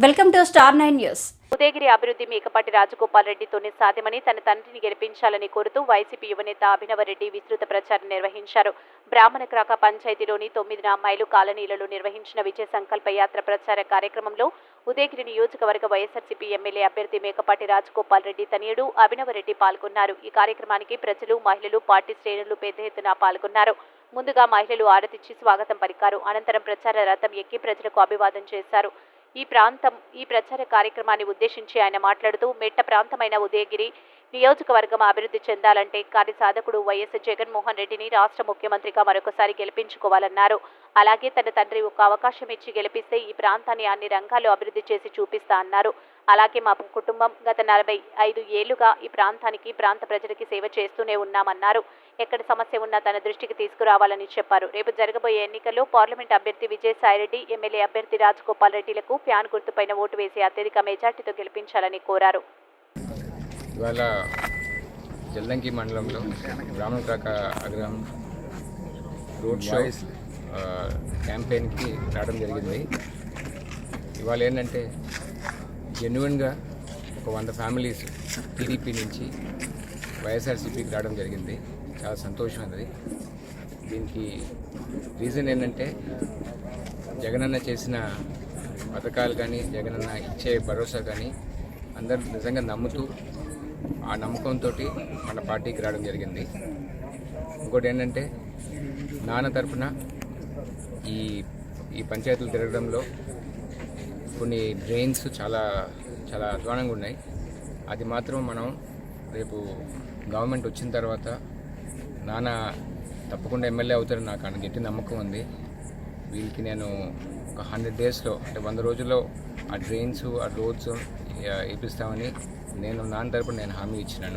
Welcome to star 9 news. Udayagiri అభివృద్ధి మేకపాటి రాజగోపాల్ రెడ్డితోనే సాధ్యమని తన తండ్రిని గెలిపించాలని కోరుతూ వైసీపీ యువనేత అభినవరెడ్డి విస్తృత ప్రచారం నిర్వహించారు. బ్రాహ్మణక్రాక పంచాయతీలోని 9 మైలు కాలనీలలో నిర్వహించిన విజయ సంకల్ప యాత్ర ప్రచార కార్యక్రమంలో ఉదయగిరి నియోజకవర్గ వైఎస్ఆర్సీపీ ఎమ్మెల్యే అభ్యర్థి మేకపాటి రాజగోపాల్ రెడ్డి తనయుడు అభినవరెడ్డి పాల్గొన్నారు. ఈ కార్యక్రమానికి ప్రజలు, మహిళలు, పార్టీ శ్రేణులు పెద్ద ఎత్తున పాల్గొన్నారు. ముందుగా మహిళలు ఆరతిచ్చి స్వాగతం పలికారు. అనంతరం ప్రచార రథం ఎక్కి ప్రజలకు అభివాదం చేశారు. ఈ ప్రచార కార్యక్రమాన్ని ఉద్దేశించి ఆయన మాట్లాడుతూ మెట్ట ప్రాంతమైన ఉదయగిరి నియోజకవర్గం అభివృద్ధి చెందాలంటే కార్యసాధకుడు వైఎస్ జగన్మోహన్ రెడ్డిని రాష్ట్ర ముఖ్యమంత్రిగా మరొకసారి గెలిపించుకోవాలన్నారు. అలాగే తన తండ్రి ఒక అవకాశం ఇచ్చి గెలిపిస్తే ఈ ప్రాంతాన్ని అన్ని రంగాల్లో అభివృద్ధి చేసి చూపిస్తా అన్నారు. అలాగే మా కుటుంబం గత 45 ఏళ్లుగా ఈ ప్రాంత ప్రజలకి సేవ చేస్తూనే ఉన్నామన్నారు. ఎక్కడ సమస్య ఉన్నా తన దృష్టికి తీసుకురావాలని చెప్పారు. రేపు జరగబోయే ఎన్నికల్లో పార్లమెంట్ అభ్యర్థి విజయసాయిరెడ్డి, ఎమ్మెల్యే అభ్యర్థి రాజగోపాల్ రెడ్డిలకు ఫ్యాన్ గుర్తుపైన ఓటు వేసి అత్యధిక మెజార్టీతో గెలిపించాలని కోరారు. ఇవాళ జల్లంకి మండలంలో బ్రాహ్మణక్రాక అగ్రహం రోడ్ షో క్యాంపెయిన్కి రావడం జరిగింది. ఇవాళ ఏంటంటే జెన్యున్గా ఒక 100 ఫ్యామిలీస్ టీడీపీ నుంచి వైఎస్ఆర్సీపీకి రావడం జరిగింది. చాలా సంతోషం అది. దీనికి రీజన్ ఏంటంటే జగనన్న చేసిన పథకాలు కానీ, జగనన్న ఇచ్చే భరోసా కానీ అందరూ నిజంగా నమ్ముతూ ఆ నమ్మకంతో మన పార్టీకి రావడం జరిగింది. ఇంకోటి ఏంటంటే నాన్న తరఫున ఈ పంచాయతీలు తిరగడంలో కొన్ని డ్రైన్స్ చాలా చాలా అధ్వానంగా ఉన్నాయి. అది మాత్రం మనం రేపు గవర్నమెంట్ వచ్చిన తర్వాత నాన్న తప్పకుండా ఎమ్మెల్యే అవుతారని నాకు గట్టి నమ్మకం ఉంది. వీళ్ళకి నేను ఒక 100 డేస్లో అంటే 100 రోజుల్లో ఆ డ్రైన్స్, ఆ రోడ్స్ వేపిస్తామని నేను నాన్న తరపున హామీ ఇచ్చినాను.